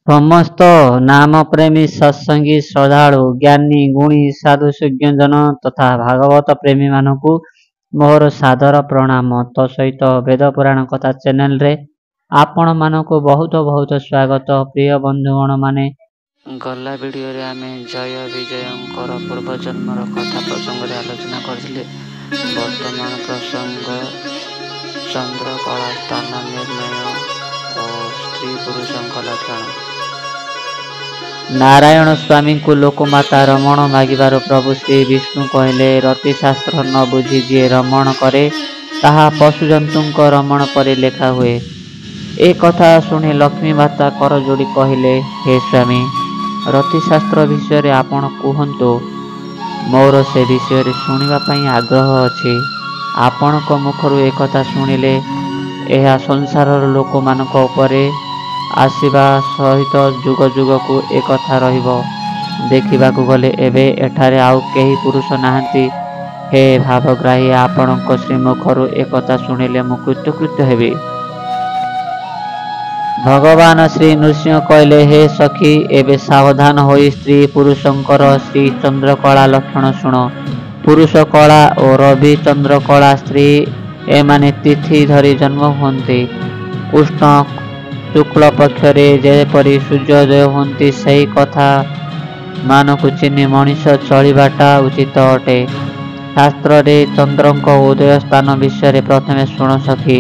समस्त नाम प्रेमी सत्संगी श्रद्धालु ज्ञानी गुणी साधु सुज्ञजन तथा भागवत प्रेमी मानकु मोर सादर प्रणाम। तो सहित वेद पुराण कथा चैनल रे आपण मानकु बहुत बहुत स्वागत। प्रिय बंधुगण माने गला वीडियो रे आमे जय विजयंकर पूर्व जन्मर कथा प्रसंग रे आलोचना करथिले। वर्तमान प्रसंग चंद्रकला स्थान निर्णय और स्त्री पुरुषंक लक्षण। नारायण स्वामी को लोकमाता रमण मागिबार प्रभु श्री विष्णु कहले, रति शास्त्र न बुझी जी रमण करे ताहा पशु जंतुंक रमण परे लेखा हुए। ए कथा शुणी लक्ष्मी माता कर जोड़ी कहले, हे स्वामी रति शास्त्र विषय रे आपण कहंतु, मोर से विषय रे शुणिबा पई आग्रह अछि। आपणक मुखरु ए कथा शुणिले एहा संसारर लोक मानक उपरे आसीबा सहित जुग जुग को एक कथा रहिबो। देखिबा को गले एबे एठारे आउ केही पुरुष नाहंती। हे भावग्राही आपणक श्रीमुखरु एक कथा शुणिले मु कृतकृत्य हेबी। भगवान श्री नृसिंह कहले, हे सखी एबे सावधान होई स्त्री पुरुषंकर श्री चंद्रकला लक्षण शुण। पुरुष कला और रवि चंद्रकला स्त्री एमाने तिथि धरी जन्म होती। कृष्ण शुक्ल पक्षरे जेपरी सूर्योदय होती सही कथा मानकु चिन्ह मनीष चलिबाटा उचित अटे। शास्त्र रे चंद्रंक उदय स्थान विषय प्रथमे शुण सखी।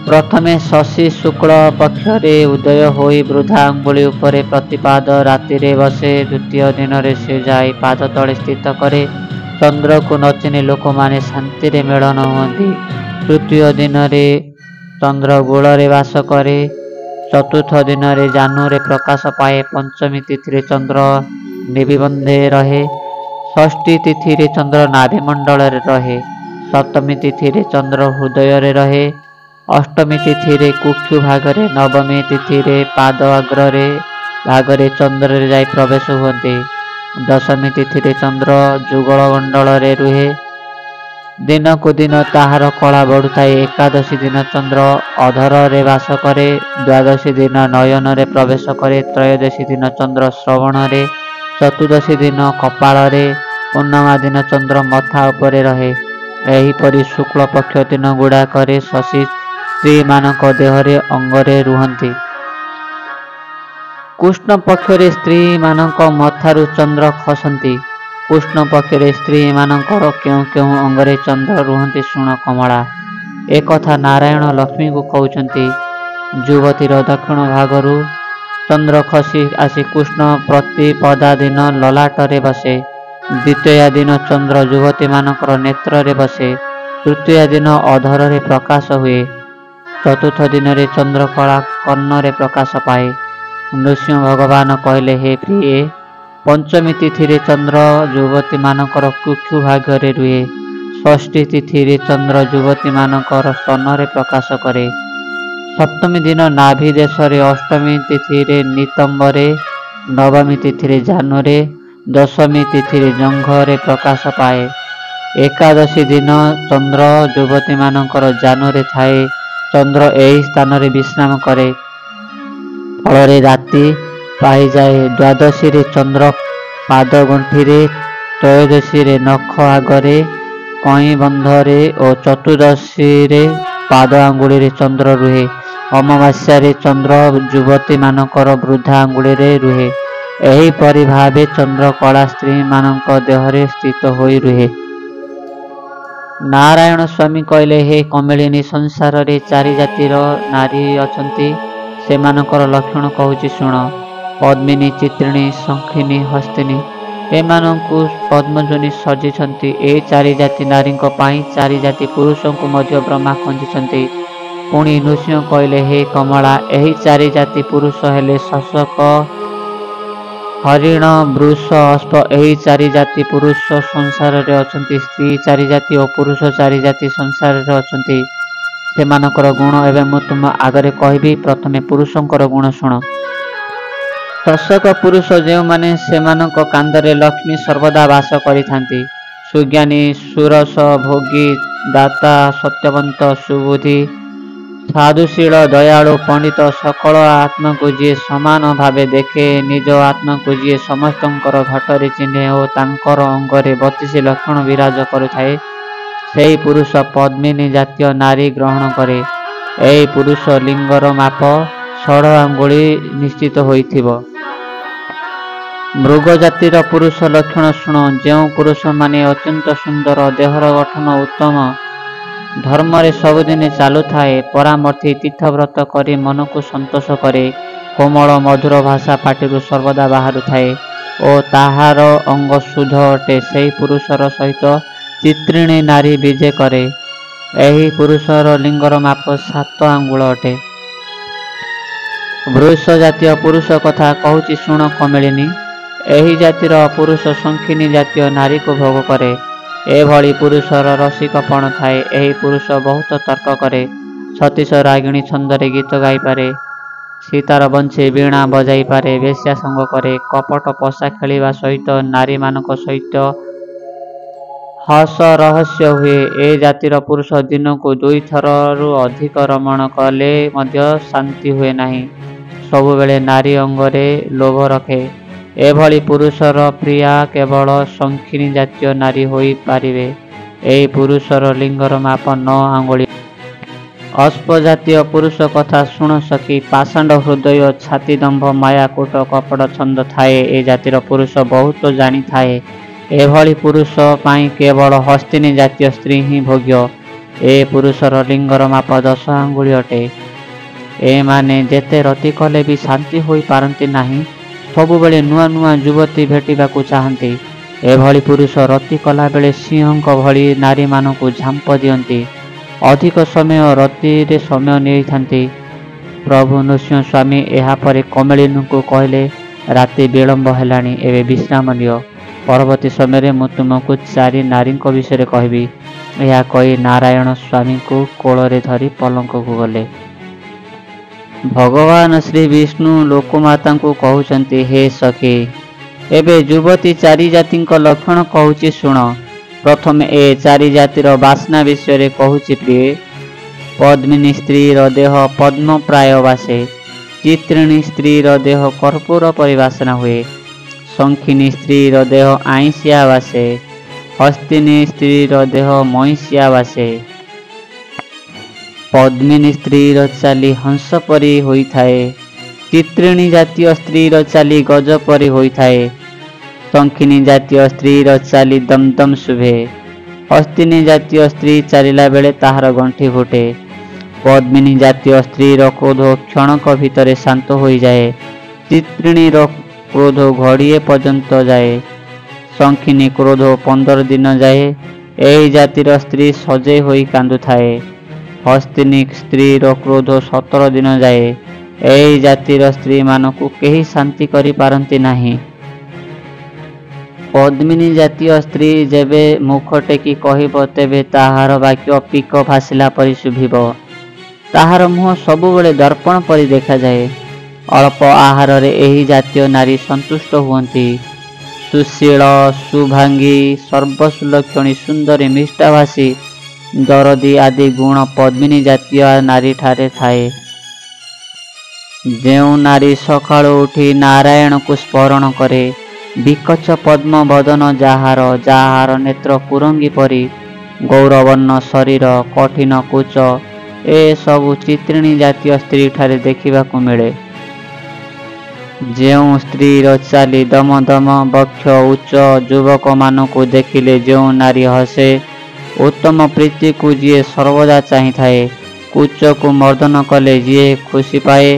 प्रथमे शशि शुक्ल पक्षरे उदय होई वृद्धा अंगुली उपरे प्रतिपाद राति रे बसे। द्वितीय दिन रे से जाई पाद तले स्थित करे। चंद्र को नचिने लोक माने शांति रे मेलन होती। तृतीय दिन रे चंद्र गोल रे वास करे। चतुर्थ दिन रे जानु रे प्रकाश पाए। पंचमी तिथि रे चंद्र निबिबंधे रहे। षष्ठी तिथि रे चंद्र नाभि मंडल रे रहे। सप्तमी तिथि रे चंद्र हृदय रे रहे। अष्टमी तिथि रे कुक्षु भाग रे। नवमी तिथि रे पाद अग्र रे भाग रे चंद्र रे जाई प्रवेश हुअते। दशमी तिथि रे चंद्र जुगल मंडल रे रुहे। दिन को दिन ताहार कला बढ़ुଥାଏ। एकादशी दिन चंद्र अधर रे वास करे। द्वादशी दिन नयन रे प्रवेश करे। त्रयोदशी दिन चंद्र श्रवण रे। चतुर्दशी दिन कपाल रे। पूर्णिमा दिन चंद्र मथा उपरे रहे। एहीपरि शुक्ल पक्ष दिन गुड़ा करे शशि स्त्री मानक देहरे अंगरे रुहंती। कृष्ण पक्षरे स्त्री मानक मथारु चंद्र खसंती। कृष्ण पक्षरे स्त्री मानकर क्यों क्यों अंगरे चंद्र रुहंती शुण कमला। एक कथा नारायण लक्ष्मी को कहउचंती। युवतीर दक्षिण भागरु चंद्र खसी आसी कृष्ण प्रतिपदा दिन ललाटरे बसे। द्वितीय दिन चंद्र युवती मानकर नेत्र रे बसे। तृतीय दिन अधर रे प्रकाश हुए। चतुर्थ दिन रे चंद्र कला कर्ण रे प्रकाश पाए। नृसिंह भगवान कहले, हे प्रिय पंचमी तिथि रे चंद्र युवती मानकर कुक्षु भाग रे रुहे। षष्ठी तिथि रे चंद्र युवती मानकर स्तन रे प्रकाश करे। सप्तमी दिन नाभि देश रे। अष्टमी तिथि रे नितंब रे। नवमी तिथि रे जानु रे। दशमी तिथि रे जंघ रे प्रकाश पाए। एकादशी दिन चंद्र युवती मानकर जानु रे थाए। चंद्र एही स्थान रे विश्राम करे। फल राति पाई जाए। द्वादशी रे चंद्र पाद गंठी रे। त्रयोदशी रे नख आगरे कई बंधरे और चतुर्दशी रे पाद आंगुली रे चंद्र रुहे। अमावास्या रे चंद्र युवती मानकर वृद्धा आंगुली रे रुहे। एही परि भावे चंद्र कला स्त्री मानक देहरे स्थित होई रुहे। नारायण स्वामी कहले, हे कमलिनी संसार रे चारि जातिर नारी अछंती। सेमानकर लक्षण कहूची शुण। पद्मिनी, चित्रिणी, शंखिनी, हस्तिनी एमानंकु पद्मजनी सजिछंती। ए चारि जाति नारी पाई चारि जाति पुरुषों को मध्य ब्रह्मा खंजिछंती। पुणी नृसिंह कहले, हे कमला एही चारि जाति पुरुष हेले शशक, हरिण, वृष, अश्व। एही चारि जाति पुरुष संसार रे अछंती। स्त्री चारि जाति और पुरुष चारि जाति संसार रे अछंती। सेमानकर गुण एवं मु तुम आगरे कहबी। प्रथमे पुरुषंकर गुण शुण। शशक पुरुष जो माने सेमानक कांदरे लक्ष्मी सर्वदा वास करिथांती। सुज्ञानी, सुरस, भोगी, दाता, सत्यवंत, सुबुद्धि, ସାଧୁଶୀଳ ଦୟାଳୁ ପଣ୍ଡିତ ସକଳ ଆତ୍ମାକୁ ଯିଏ ସମାନ ଭାବେ ଦେଖେ, ନିଜ ଆତ୍ମାକୁ ଯିଏ ସମସ୍ତଙ୍କର ଘଟରେ ଚିହ୍ନେ ଓ ତାଙ୍କର ଅଙ୍ଗରେ 32 ଲକ୍ଷଣ ବିରାଜ କରୁଥାଏ, ସେହି ପୁରୁଷ ପଦ୍ମିନୀ ଜାତୀୟ ନାରୀ ଗ୍ରହଣ କରେ। ଏହି ପୁରୁଷ ଲିଙ୍ଗର ମାପ 16 ଆଙ୍ଗୁଳି ନିଶ୍ଚିତ ହୋଇଥିବ। ମୃଗ ଜାତିର ପୁରୁଷ ଲକ୍ଷଣ ଶୁଣ। ଯେଉଁ ପୁରୁଷମାନେ ଅତ୍ୟନ୍ତ ସୁନ୍ଦର, ଦେହର ଗଠନ ଉତ୍ତମ, ଧର୍ମରେ ସବୁଦିନେ ଚାଲୁଥାଏ, ପରାମର୍ଥୀ ତୀର୍ଥବ୍ରତ କରି ମନକୁ ସନ୍ତୋଷ କରେ, କୋମଳ ମଧୁର ଭାଷା ପାଟିରୁ ସର୍ବଦା ବାହାରୁଥାଏ ଓ ତାହାର ଅଙ୍ଗ ଶୁଦ୍ଧ ଅଟେ, ସେହି ପୁରୁଷର ସହିତ ଚିତ୍ରିଣୀ ନାରୀ ବିଜେ କରେ। ଏହି ପୁରୁଷର ଲିଙ୍ଗର ମାପ 7 ଆଙ୍ଗୁଳ ଅଟେ। ବୃଷ ଜାତୀୟ ପୁରୁଷ କଥା କହୁଛି ଶୁଣ କମଳିନୀ। ଏହି ଜାତିର ପୁରୁଷ ଶଙ୍ଖିନୀ ଜାତୀୟ ନାରୀକୁ ଭୋଗ କରେ। ଏଭଳି ପୁରୁଷର ରସିକପଣ ଥାଏ। ଏହି ପୁରୁଷ ବହୁତ ତର୍କ କରେ, 36 ରାଗିଣୀ ଛନ୍ଦରେ ଗୀତ ଗାଇପାରେ, ସୀତାର ବଂଶୀ ବୀଣା ବଜାଇପାରେ, ବେଶ୍ୟା ସଙ୍ଗ କରେ, କପଟ ପଶା ଖେଳିବା ସହିତ ନାରୀମାନଙ୍କ ସହିତ ହସ ରହସ୍ୟ ହୁଏ। ଏ ଜାତିର ପୁରୁଷ ଦିନକୁ 2 ଥରରୁ ଅଧିକ ରମଣ କଲେ ମଧ୍ୟ ଶାନ୍ତି ହୁଏ ନାହିଁ, ସବୁବେଳେ ନାରୀ ଅଙ୍ଗରେ ଲୋଭ ରଖେ। ଏଭଳି ପୁରୁଷର ପ୍ରିୟା କେବଳ ଶଙ୍ଖିନୀ ଜାତୀୟ ନାରୀ ହୋଇପାରିବେ। ଏହି ପୁରୁଷର ଲିଙ୍ଗର ମାପ 9 ଆଙ୍ଗୁଳି। ଅଶ୍ପ ଜାତୀୟ ପୁରୁଷ କଥା ଶୁଣ ସଖୀ। ପାଷାଣ୍ଡ ହୃଦୟ, ଛାତି ଦମ୍ଭ, ମାୟା, କୂଟ, କପଟ ଛନ୍ଦ ଥାଏ। ଏ ଜାତିର ପୁରୁଷ ବହୁତ ଜାଣିଥାଏ। ଏଭଳି ପୁରୁଷ ପାଇଁ କେବଳ ହସ୍ତିନୀ ଜାତୀୟ ସ୍ତ୍ରୀ ହିଁ ଭୋଗ୍ୟ। ଏ ପୁରୁଷର ଲିଙ୍ଗର ମାପ 10 ଆଙ୍ଗୁଳି ଅଟେ। ଏମାନେ ଯେତେ ରତି କଲେ ବି ଶାନ୍ତି ହୋଇପାରନ୍ତି ନାହିଁ, ସବୁବେଳେ ନୂଆ ନୂଆ ଯୁବତୀ ଭେଟିବାକୁ ଚାହାନ୍ତି। ଏଭଳି ପୁରୁଷ ରତି କଲାବେଳେ ସିଂହଙ୍କ ଭଳି ନାରୀମାନଙ୍କୁ ଝାମ୍ପ ଦିଅନ୍ତି, ଅଧିକ ସମୟ ରତିରେ ସମୟ ନେଇଥାନ୍ତି। ପ୍ରଭୁ ନୃସିଂହ ସ୍ୱାମୀ ଏହାପରେ କମଳିନୀଙ୍କୁ କହିଲେ, ରାତି ବିଳମ୍ବ ହେଲାଣି, ଏବେ ବିଶ୍ରାମ ନିଅ। ପରବର୍ତ୍ତୀ ସମୟରେ ମୁଁ ତୁମକୁ 4 ନାରୀଙ୍କ ବିଷୟରେ କହିବି। ଏହା କହି ନାରାୟଣ ସ୍ୱାମୀଙ୍କୁ କୋଳରେ ଧରି ପଲଙ୍କକୁ ଗଲେ। ଭଗବାନ ଶ୍ରୀ ବିଷ୍ଣୁ ଲୋକମାତାଙ୍କୁ କହୁଛନ୍ତି, ହେ ସଖୀ, ଏବେ ଯୁବତୀ 4 ଜାତିଙ୍କ ଲକ୍ଷଣ କହୁଛି ଶୁଣ। ପ୍ରଥମେ ଏ 4 ଜାତିର ବାସନା ବିଷୟରେ କହୁଛି ପ୍ରିୟେ। ପଦ୍ମିନୀ ସ୍ତ୍ରୀର ଦେହ ପଦ୍ମପ୍ରାୟ ବାସେ। ଚିତ୍ରିଣୀ ସ୍ତ୍ରୀର ଦେହ କର୍ପୂର ପରି ବାସନା ହୁଏ। ଶଙ୍ଖିନୀ ସ୍ତ୍ରୀର ଦେହ ଆଇଁଷିଆ ବାସେ। ହସ୍ତିନୀ ସ୍ତ୍ରୀର ଦେହ ମଇଁଷିଆ ବାସେ। ପଦ୍ମିନୀ ସ୍ତ୍ରୀର ଚାଲି ହଂସ ପରି ହୋଇଥାଏ। ଚିତ୍ରିଣୀ ଜାତୀୟ ସ୍ତ୍ରୀର ଚାଲି ଗଜ ପରି ହୋଇଥାଏ। ଶଙ୍ଖିନୀ ଜାତୀୟ ସ୍ତ୍ରୀର ଚାଲି ଦମଦମ ଶୁଭେ। ହସ୍ତିନୀ ଜାତୀୟ ସ୍ତ୍ରୀ ଚାଲିଲା ବେଳେ ତାହାର ଗଣ୍ଠି ଫୁଟେ। ପଦ୍ମିନୀ ଜାତୀୟ ସ୍ତ୍ରୀର କ୍ରୋଧ କ୍ଷଣକ ଭିତରେ ଶାନ୍ତ ହୋଇଯାଏ। ଚିତ୍ରିଣୀର କ୍ରୋଧ ଘଡ଼ିଏ ପର୍ଯ୍ୟନ୍ତ ଯାଏ। ଶଙ୍ଖିନୀ କ୍ରୋଧ 15 ଦିନ ଯାଏ। ଏହି ଜାତିର ସ୍ତ୍ରୀ ସଜେଇ ହୋଇ କାନ୍ଦୁଥାଏ। ହସ୍ତିନୀ ସ୍ତ୍ରୀର କ୍ରୋଧ 17 ଦିନ ଯାଏ। ଏହି ଜାତିର ସ୍ତ୍ରୀମାନଙ୍କୁ କେହି ଶାନ୍ତି କରିପାରନ୍ତି ନାହିଁ। ପଦ୍ମିନୀ ଜାତୀୟ ସ୍ତ୍ରୀ ଯେବେ ମୁଖ ଟେକି କହିବ, ତେବେ ତାହାର ବାକ୍ୟ ପିକ ଭାସିଲା ପରି ଶୁଭିବ। ତାହାର ମୁହଁ ସବୁବେଳେ ଦର୍ପଣ ପରି ଦେଖାଯାଏ। ଅଳ୍ପ ଆହାରରେ ଏହି ଜାତୀୟ ନାରୀ ସନ୍ତୁଷ୍ଟ ହୁଅନ୍ତି। ସୁଶୀଳ, ସୁଭାଙ୍ଗୀ, ସର୍ବସୁଲକ୍ଷଣୀ, ସୁନ୍ଦରୀ, ମିଷ୍ଟାଭାଷୀ, ଦରଦୀ ଆଦି ଗୁଣ ପଦ୍ମିନୀ ଜାତୀୟ ନାରୀଠାରେ ଥାଏ। ଯେଉଁ ନାରୀ ସକାଳୁ ଉଠି ନାରାୟଣକୁ ସ୍ମରଣ କରେ, ବିକଚ ପଦ୍ମ ବଦନ ଯାହାର ନେତ୍ର କୁରଙ୍ଗୀ ପରି, ଗୌରବର୍ଣ୍ଣ ଶରୀର, କଠିନ କୁଚ, ଏସବୁ ଚିତ୍ରିଣୀ ଜାତୀୟ ସ୍ତ୍ରୀଠାରେ ଦେଖିବାକୁ ମିଳେ। ଯେଉଁ ସ୍ତ୍ରୀର ଚାଲି ଦମ ଦମ, ବକ୍ଷ ଉଚ୍ଚ, ଯୁବକମାନଙ୍କୁ ଦେଖିଲେ ଯେଉଁ ନାରୀ ହସେ, ଉତ୍ତମ ପ୍ରୀତିକୁ ଯିଏ ସର୍ବଦା ଚାହିଁଥାଏ, କୁଚକୁ ମର୍ଦ୍ଦନ କଲେ ଯିଏ ଖୁସି ପାଏ,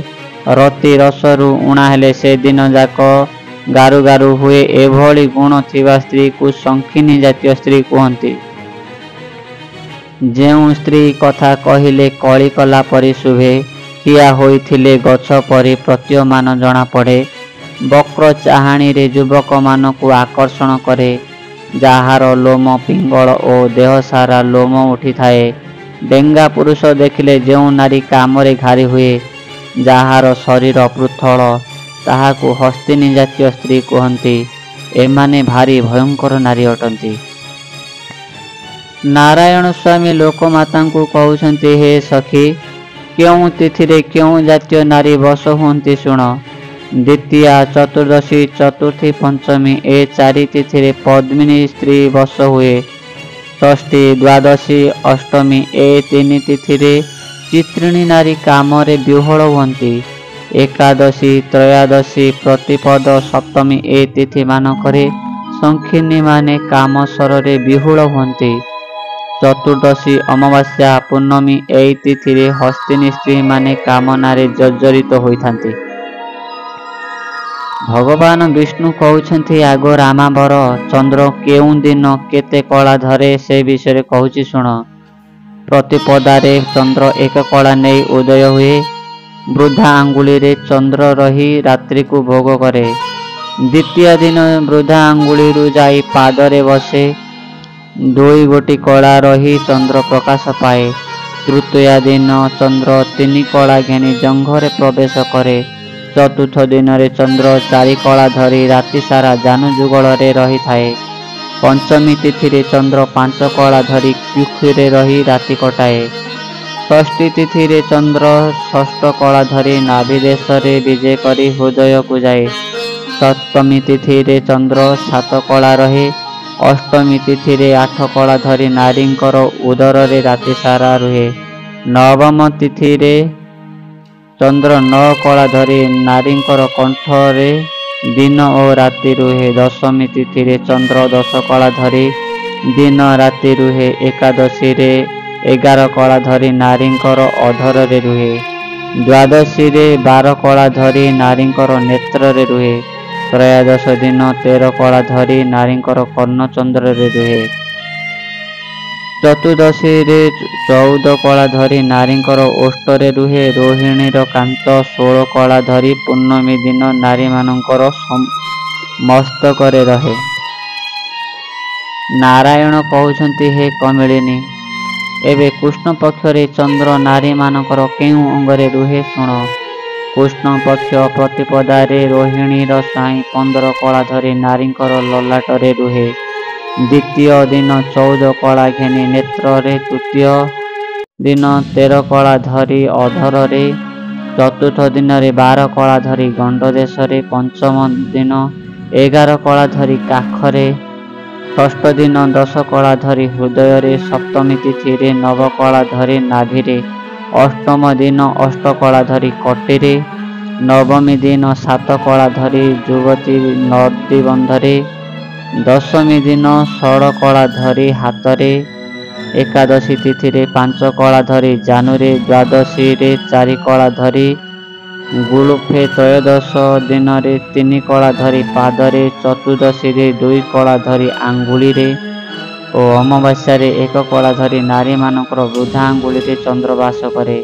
ରତି ରସରୁ ଉଣା ହେଲେ ସେ ଦିନ ଯାକ ଗାରୁ ଗାରୁ ହୁଏ, ଏଭଳି ଗୁଣ ଥିବା ସ୍ତ୍ରୀକୁ ଶଙ୍ଖିନୀ ଜାତୀୟ ସ୍ତ୍ରୀ କୁହନ୍ତି। ଯେଉଁ ସ୍ତ୍ରୀ କଥା କହିଲେ କଳି କଲା ପରି ଶୁଭେ, ଠିଆ ହୋଇଥିଲେ ଗଛ ପରି ପ୍ରତୀୟମାନ ଜଣାପଡ଼େ, ବକ୍ର ଚାହାଣୀରେ ଯୁବକମାନଙ୍କୁ ଆକର୍ଷଣ କରେ, ଯାହାର ଲୋମ ପିଙ୍ଗଳ ଓ ଦେହ ସାରା ଲୋମ ଉଠିଥାଏ। ଡେଙ୍ଗା ପୁରୁଷ ଦେଖିଲେ ଯେଉଁ ନାରୀ କାମରେ ଘାରି ହୁଏ, ଯାହାର ଶରୀର ପୃଥଳ, ତାହାକୁ ହସ୍ତିନୀ ଜାତୀୟ ସ୍ତ୍ରୀ କୁହନ୍ତି। ଏମାନେ ଭାରି ଭୟଙ୍କର ନାରୀ ଅଟନ୍ତି। ନାରାୟଣ ସ୍ୱାମୀ ଲୋକମାତାଙ୍କୁ କହୁଛନ୍ତି, ହେ ସଖୀ, କେଉଁ ତିଥିରେ କେଉଁ ଜାତୀୟ ନାରୀ ବଶ ହୁଅନ୍ତି ଶୁଣ। ଦ୍ୱିତୀୟା, ଚତୁର୍ଦ୍ଦଶୀ, ଚତୁର୍ଥୀ, ପଞ୍ଚମୀ ଏ ଚାରି ତିଥିରେ ପଦ୍ମିନୀ ସ୍ତ୍ରୀ ବଶ ହୁଏ। ଷଷ୍ଠୀ, ଦ୍ୱାଦଶୀ, ଅଷ୍ଟମୀ ଏ ତିନି ତିଥିରେ ଚିତ୍ରିଣୀ ନାରୀ କାମରେ ବିହ୍ୱଳ ହୁଅନ୍ତି। ଏକାଦଶୀ, ତ୍ରୟୋଦଶୀ, ପ୍ରତିପଦ, ସପ୍ତମୀ ଏ ତିଥିମାନଙ୍କରେ ସଂଖିନୀମାନେ କାମସରରେ ବିହ୍ୱଳ ହୁଅନ୍ତି। ଚତୁର୍ଦ୍ଦଶୀ, ଅମାବାସ୍ୟା, ପୂର୍ଣ୍ଣମୀ ଏହି ତିଥିରେ ହସ୍ତିନୀ ସ୍ତ୍ରୀମାନେ କାମନାରେ ଜର୍ଜରିତ ହୋଇଥାନ୍ତି। ଭଗବାନ ବିଷ୍ଣୁ କହୁଛନ୍ତି ଆଗ ରାମାବର। ଚନ୍ଦ୍ର କେଉଁ ଦିନ କେତେ କଳା ଧରେ ସେ ବିଷୟରେ କହୁଛି ଶୁଣ। ପ୍ରତିପଦାରେ ଚନ୍ଦ୍ର ଏକ କଳା ନେଇ ଉଦୟ ହୁଏ। ବୃଦ୍ଧା ଆଙ୍ଗୁଳିରେ ଚନ୍ଦ୍ର ରହି ରାତ୍ରିକୁ ଭୋଗ କରେ। ଦ୍ୱିତୀୟ ଦିନ ବୃଦ୍ଧା ଆଙ୍ଗୁଳିରୁ ଯାଇ ପାଦରେ ବସେ। ଦୁଇ ଗୋଟି କଳା ରହି ଚନ୍ଦ୍ର ପ୍ରକାଶ ପାଏ। ତୃତୀୟା ଦିନ ଚନ୍ଦ୍ର ତିନି କଳା ଘେନି ଜଙ୍ଘରେ ପ୍ରବେଶ କରେ। ଚତୁର୍ଥ ଦିନରେ ଚନ୍ଦ୍ର ଚାରି କଳା ଧରି ରାତି ସାରା ଜାନୁଯୁଗଳରେ ରହିଥାଏ। ପଞ୍ଚମୀ ତିଥିରେ ଚନ୍ଦ୍ର ପାଞ୍ଚ କଳା ଧରି କୁକ୍ଷୀରେ ରହି ରାତି କଟାଏ। ଷଷ୍ଠୀ ତିଥିରେ ଚନ୍ଦ୍ର ଷଷ୍ଠ କଳା ଧରି ନାଭି ଦେଶରେ ବିଜେ କରି ହୃଦୟକୁ ଯାଏ। ସପ୍ତମୀ ତିଥିରେ ଚନ୍ଦ୍ର ସାତ କଳା ରହେ। ଅଷ୍ଟମୀ ତିଥିରେ ଆଠ କଳା ଧରି ନାରୀଙ୍କର ଉଦରରେ ରାତି ସାରା ରୁହେ। ନବମ ତିଥିରେ ଚନ୍ଦ୍ର ନଅ କଳା ଧରି ନାରୀଙ୍କର କଣ୍ଠରେ ଦିନ ଓ ରାତି ରୁହେ। ଦଶମୀ ତିଥିରେ ଚନ୍ଦ୍ର 10 କଳା ଧରି ଦିନ ରାତି ରୁହେ। ଏକାଦଶୀରେ 11 କଳା ଧରି ନାରୀଙ୍କର ଅଧରରେ ରୁହେ। ଦ୍ୱାଦଶୀରେ 12 କଳା ଧରି ନାରୀଙ୍କର ନେତ୍ରରେ ରୁହେ। ତ୍ରୟୋଦଶ ଦିନ 13 କଳା ଧରି ନାରୀଙ୍କର କର୍ଣ୍ଣଚନ୍ଦ୍ରରେ ରୁହେ। ଚତୁର୍ଦ୍ଦଶୀରେ 14 କଳା ଧରି ନାରୀଙ୍କର ଓଷ୍ଠରେ ରୁହେ। ରୋହିଣୀର କାନ୍ତ 16 କଳା ଧରି ପୂର୍ଣ୍ଣମୀ ଦିନ ନାରୀମାନଙ୍କର ମସ୍ତକରେ ରହେ। ନାରାୟଣ କହୁଛନ୍ତି ହେ କମଳିନୀ, ଏବେ କୃଷ୍ଣ ପକ୍ଷରେ ଚନ୍ଦ୍ର ନାରୀମାନଙ୍କର କେଉଁ ଅଙ୍ଗରେ ରୁହେ ଶୁଣ। କୃଷ୍ଣ ପକ୍ଷ ପ୍ରତିପଦାରେ ରୋହିଣୀର ସ୍ୱାଇଁ 15 କଳା ଧରି ନାରୀଙ୍କର ଲଲାଟରେ ରୁହେ। ଦ୍ୱିତୀୟ ଦିନ 14 କଳା ଘେନି ନେତ୍ରରେ। ତୃତୀୟ ଦିନ 13 କଳା ଧରି ଅଧରରେ। ଚତୁର୍ଥ ଦିନରେ 12 କଳା ଧରି ଗଣ୍ଡ ଦେଶରେ। ପଞ୍ଚମ ଦିନ 11 କଳା ଧରି କାଖରେ। ଷଷ୍ଠ ଦିନ 10 କଳା ଧରି ହୃଦୟରେ। ସପ୍ତମୀ ତିଥିରେ 9 କଳା ଧରି ନାଭିରେ। ଅଷ୍ଟମ ଦିନ 8 କଳା ଧରି କଟିରେ। ନବମୀ ଦିନ 7 କଳା ଧରି ଯୁବତୀ ନଦୀବନ୍ଧରେ। ଦଶମୀ ଦିନ 16 କଳା ଧରି ହାତରେ। ଏକାଦଶୀ ତିଥିରେ 5 କଳା ଧରି ଜାନୁରେ। ଦ୍ୱାଦଶୀରେ 4 କଳା ଧରି ଗୁଳୁଫେ। ତ୍ରୟୋଦଶ ଦିନରେ 3 କଳା ଧରି ପାଦରେ। ଚତୁର୍ଦ୍ଦଶୀରେ 2 କଳା ଧରି ଆଙ୍ଗୁଳିରେ ଓ ଅମାବାସ୍ୟାରେ 1 କଳା ଧରି ନାରୀମାନଙ୍କର ବୃଦ୍ଧା ଆଙ୍ଗୁଳିରେ ଚନ୍ଦ୍ର ବାସ କରେ।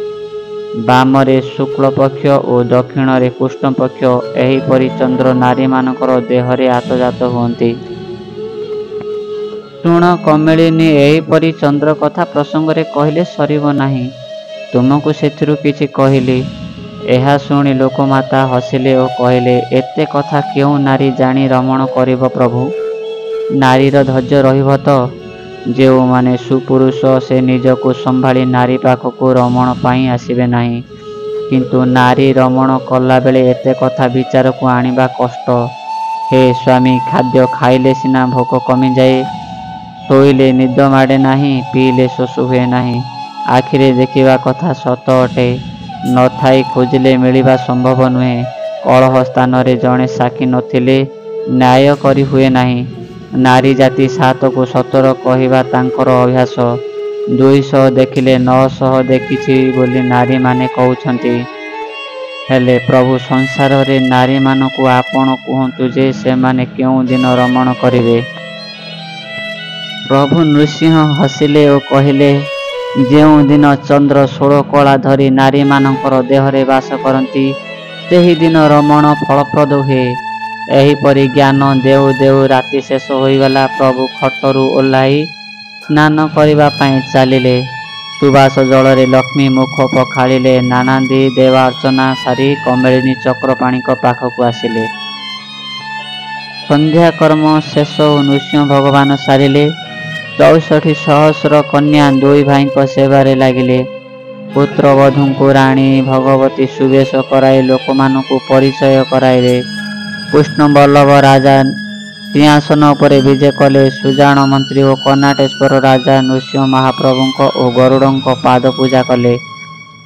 ବାମରେ ଶୁକ୍ଳପକ୍ଷ ଓ ଦକ୍ଷିଣରେ କୃଷ୍ଣପକ୍ଷ ଏହିପରି ଚନ୍ଦ୍ର ନାରୀମାନଙ୍କର ଦେହରେ ଆତଯାତ ହୁଅନ୍ତି। ଶୁଣ କମଳିନୀ, ଏହିପରି ଚନ୍ଦ୍ର କଥା ପ୍ରସଙ୍ଗରେ କହିଲେ ସରିବ ନାହିଁ। ତୁମକୁ ସେଥିରୁ କିଛି କହିଲି। ଏହା ଶୁଣି ଲୋକମାତା ହସିଲେ ଓ କହିଲେ, ଏତେ କଥା କେଉଁ ନାରୀ ଜାଣି ରମଣ କରିବ ପ୍ରଭୁ? ନାରୀର ଧୈର୍ଯ୍ୟ ରହିବ ତ? ଯେଉଁମାନେ ସୁପୁରୁଷ ସେ ନିଜକୁ ସମ୍ଭାଳି ନାରୀ ପାଖକୁ ରମଣ ପାଇଁ ଆସିବେ ନାହିଁ। କିନ୍ତୁ ନାରୀ ରମଣ କଲାବେଳେ ଏତେ କଥା ବିଚାରକୁ ଆଣିବା କଷ୍ଟ। ହେ ସ୍ୱାମୀ, ଖାଦ୍ୟ ଖାଇଲେ ସିନା ଭୋକ କମିଯାଏ, ଶୋଇଲେ ନିଦ ମାଡ଼େ ନାହିଁ, ପିଇଲେ ଶୋଷ ହୁଏ ନାହିଁ। ଆଖିରେ ଦେଖିବା କଥା ସତ ଅଟେ, ନଥାଇ ଖୋଜିଲେ ମିଳିବା ସମ୍ଭବ ନୁହେଁ। କଳହ ସ୍ଥାନରେ ଜଣେ ସାକ୍ଷୀ ନଥିଲେ ନ୍ୟାୟ କରି ହୁଏ ନାହିଁ। ନାରୀ ଜାତି 7କୁ 17 କହିବା ତାଙ୍କର ଅଭ୍ୟାସ। 200 ଦେଖିଲେ 900 ଦେଖିଛି ବୋଲି ନାରୀମାନେ କହୁଛନ୍ତି। ହେଲେ ପ୍ରଭୁ ସଂସାରରେ ନାରୀମାନଙ୍କୁ ଆପଣ କୁହନ୍ତୁ ଯେ ସେମାନେ କେଉଁ ଦିନ ରମଣ କରିବେ? ପ୍ରଭୁ ନୃସିଂହ ହସିଲେ ଓ କହିଲେ, ଯେଉଁଦିନ ଚନ୍ଦ୍ର 16 କଳା ଧରି ନାରୀମାନଙ୍କର ଦେହରେ ବାସ କରନ୍ତି, ସେହିଦିନ ରମଣ ଫଳପ୍ରଦ ହୁଏ। ଏହିପରି ଜ୍ଞାନ ଦେଉ ଦେଉ ରାତି ଶେଷ ହୋଇଗଲା। ପ୍ରଭୁ ଖଟରୁ ଓହ୍ଲାଇ ସ୍ନାନ କରିବା ପାଇଁ ଚାଲିଲେ। ସୁବାସ ଜଳରେ ଲକ୍ଷ୍ମୀ ମୁଖ ପଖାଳିଲେ। ନାନାଦି ଦେବାର୍ଚ୍ଚନା ସାରି କମଳିନୀ ଚକ୍ରପାଣିଙ୍କ ପାଖକୁ ଆସିଲେ। ସନ୍ଧ୍ୟାକର୍ମ ଶେଷ ଓ ନୃସିଂହ ଭଗବାନ ସାରିଲେ। 64 ସହସ୍ର କନ୍ୟା ଦୁଇ ଭାଇଙ୍କ ସେବାରେ ଲାଗିଲେ। पुत्रवधूଙ୍କୁ ରାଣୀ ଭଗବତୀ ସୁବେଶ କରାଇ ଲୋକମାନଙ୍କୁ ପରିଚୟ କରାଇଲେ। କୃଷ୍ଣବଲ୍ଲଭ ରାଜା ସିଂହାସନ ଉପରେ ବିଜେ କଲେ। ସୁଜାଣ ମନ୍ତ୍ରୀ ଓ କର୍ଣ୍ଣାଟେଶ୍ୱର ରାଜା ନୃସିଂହ ମହାପ୍ରଭୁଙ୍କ ଓ ଗରୁଡ଼ଙ୍କ ପାଦ ପୂଜା କଲେ।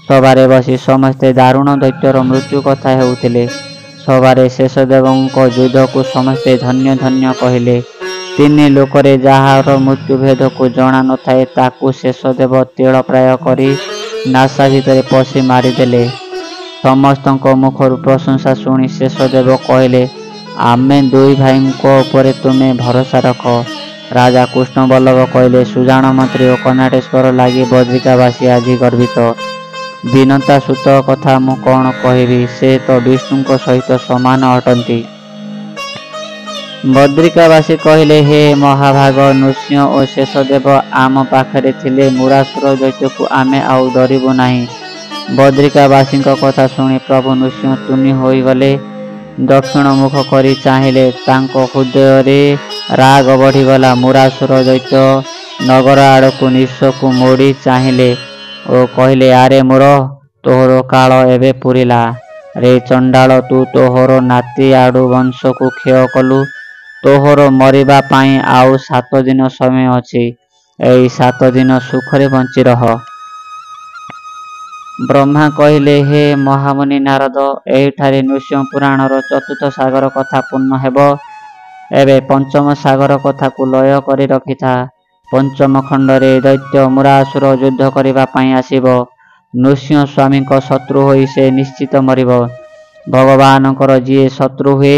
ସଭାରେ ବସି ସମସ୍ତେ ଦାରୁଣ ଦୈତ୍ୟର ମୃତ୍ୟୁ କଥା ହେଉଥିଲେ। ସଭାରେ ଶେଷଦେବଙ୍କ ଯୁଦ୍ଧକୁ ସମସ୍ତେ ଧନ୍ୟ ଧନ୍ୟ କହିଲେ। ତିନି ଲୋକରେ ଯାହାର ମୃତ୍ୟୁଭେଦକୁ ଜଣା ନଥାଏ ତାକୁ ଶେଷଦେବ ତିଳପ୍ରାୟ କରି ନାସା ଭିତରେ ପଶି ମାରିଦେଲେ। ସମସ୍ତଙ୍କ ମୁଖରୁ ପ୍ରଶଂସା ଶୁଣି ଶେଷଦେବ କହିଲେ, ଆମେ ଦୁଇ ଭାଇଙ୍କ ଉପରେ ତୁମେ ଭରସା ରଖ। ରାଜା କୃଷ୍ଣବଲ୍ଲଭ କହିଲେ, ସୁଜାଣ ମନ୍ତ୍ରୀ ଓ କର୍ଣ୍ଣାଟେଶ୍ୱର ଲାଗି ବଦ୍ରିକାବାସୀ ଆଜି ଗର୍ବିତ। ବିନତା ସୁତ କଥା ମୁଁ କ'ଣ କହିବି, ସେ ତ ବିଷ୍ଣୁଙ୍କ ସହିତ ସମାନ ଅଟନ୍ତି। ବଦ୍ରିକାବାସୀ କହିଲେ, ହେ ମହାଭାଗ, ନୃସିଂହ ଓ ଶେଷଦେବ ଆମ ପାଖରେ ଥିଲେ ମୁରାସୁର ଦୈତ୍ୟକୁ ଆମେ ଆଉ ଡରିବୁ ନାହିଁ। ବଦ୍ରିକାବାସୀଙ୍କ କଥା ଶୁଣି ପ୍ରଭୁ ନୃସିଂହ ତୁନି ହୋଇଗଲେ। ଦକ୍ଷିଣ ମୁଖ କରି ଚାହିଁଲେ। ତାଙ୍କ ହୃଦୟରେ ରାଗ ବଢ଼ିଗଲା। ମୁରାସୁର ଦୈତ୍ୟ ନଗର ଆଡ଼କୁ ନିଶକୁ ମୋଡ଼ି ଚାହିଁଲେ ଓ କହିଲେ, ଆରେ ମୂର, ତୋହର କାଳ ଏବେ ପୂରିଲା। ରେ ଚଣ୍ଡାଳ, ତୁ ତୋହର ନାତି ଆଡ଼ୁ ବଂଶକୁ କ୍ଷୟ କଲୁ। ତୋହର ମରିବା ପାଇଁ ଆଉ 7 ଦିନ ସମୟ ଅଛି। ଏଇ 7 ଦିନ ସୁଖରେ ବଞ୍ଚି ରହ। ବ୍ରହ୍ମା କହିଲେ, ହେ ମହାମୁନି ନାରଦ, ଏହିଠାରେ ନୃସିଂହ ପୁରାଣର 4ଥ ସାଗର କଥା ପୂର୍ଣ୍ଣ ହେବ। ଏବେ 5ମ ସାଗର କଥାକୁ ଲୟ କରି ରଖିଥା। 5ମ ଖଣ୍ଡରେ ଦୈତ୍ୟ ମୁରାସୁର ଯୁଦ୍ଧ କରିବା ପାଇଁ ଆସିବ। ନୃସିଂହ ସ୍ୱାମୀଙ୍କ ଶତ୍ରୁ ହୋଇ ସେ ନିଶ୍ଚିତ ମରିବ। ଭଗବାନଙ୍କର ଯିଏ ଶତ୍ରୁ ହୁଏ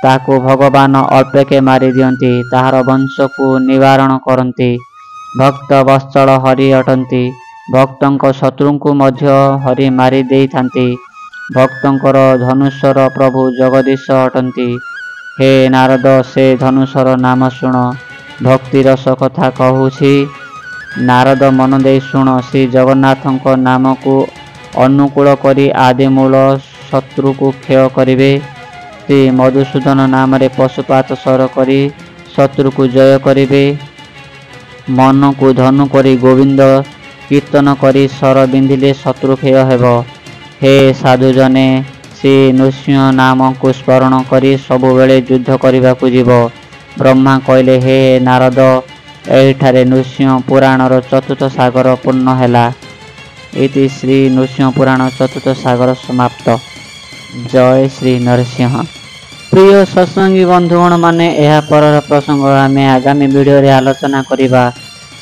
ତାକୁ ଭଗବାନ ଅଳ୍ପକେ ମାରି ଦିଅନ୍ତି, ତାହାର ବଂଶକୁ ନିବାରଣ କରନ୍ତି। ଭକ୍ତ ବତ୍ସଳ ହରି ଅଟନ୍ତି। ଭକ୍ତଙ୍କ ଶତ୍ରୁଙ୍କୁ ମଧ୍ୟ ହରି ମାରି ଦେଇଥାନ୍ତି। ଭକ୍ତଙ୍କର ଧନୁଷର ପ୍ରଭୁ ଜଗଦୀଶ ଅଟନ୍ତି। ହେ ନାରଦ, ସେ ଧନୁଷର ନାମ ଶୁଣ। ଭକ୍ତି ରସ କଥା କହୁଛି। ନାରଦ ମନ ଦେଇ ଶୁଣ। ଶ୍ରୀ ଜଗନ୍ନାଥଙ୍କ ନାମକୁ ଅନୁକୂଳ କରି ଆଦିମୂଳ ଶତ୍ରୁକୁ କ୍ଷୟ କରିବେ। ଶ୍ରୀ ମଧୁସୂଦନ ନାମରେ ପଶୁପାତ ସର କରି ଶତ୍ରୁକୁ ଜୟ କରିବେ। ମନକୁ ଧନୁ କରି ଗୋବିନ୍ଦ କୀର୍ତ୍ତନ କରି ସର ବିନ୍ଧିଲେ ଶତ୍ରୁ କ୍ଷୟ ହେବ। ହେ ସାଧୁଜନେ, ଶ୍ରୀ ନୃସିଂହ ନାମକୁ ସ୍ମରଣ କରି ସବୁବେଳେ ଯୁଦ୍ଧ କରିବାକୁ ଯିବ। ବ୍ରହ୍ମା କହିଲେ, ହେ ନାରଦ, ଏହିଠାରେ ନୃସିଂହ ପୁରାଣର 4ଥ ସାଗର ପୂର୍ଣ୍ଣ ହେଲା। ଇତି ଶ୍ରୀ ନୃସିଂହ ପୁରାଣ 4ଥ ସାଗର ସମାପ୍ତ। ଜୟ ଶ୍ରୀ ନରସିଂହ। ପ୍ରିୟ ସତ୍ସଙ୍ଗୀ ବନ୍ଧୁଗଣ ମାନେ, ଏହା ପରର ପ୍ରସଙ୍ଗ ଆମେ ଆଗାମୀ ଭିଡ଼ିଓରେ ଆଲୋଚନା କରିବା।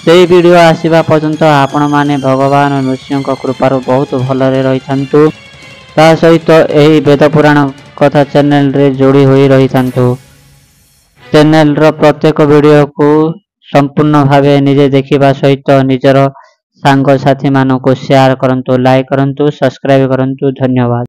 ସେହି ଭିଡ଼ିଓ ଆସିବା ପର୍ଯ୍ୟନ୍ତ ଆପଣମାନେ ଭଗବାନ ନୃସିଂହଙ୍କ କୃପାରୁ ବହୁତ ଭଲରେ ରହିଥାନ୍ତୁ। ତା ସହିତ ଏହି ବେଦପୁରାଣ କଥା ଚ୍ୟାନେଲରେ ଯୋଡ଼ି ହୋଇ ରହିଥାନ୍ତୁ। ଚ୍ୟାନେଲର ପ୍ରତ୍ୟେକ ଭିଡ଼ିଓକୁ ସମ୍ପୂର୍ଣ୍ଣ ଭାବେ ନିଜେ ଦେଖିବା ସହିତ ନିଜର ସାଙ୍ଗସାଥୀମାନଙ୍କୁ ସେୟାର କରନ୍ତୁ, ଲାଇକ୍ କରନ୍ତୁ, ସବସ୍କ୍ରାଇବ୍ କରନ୍ତୁ। ଧନ୍ୟବାଦ।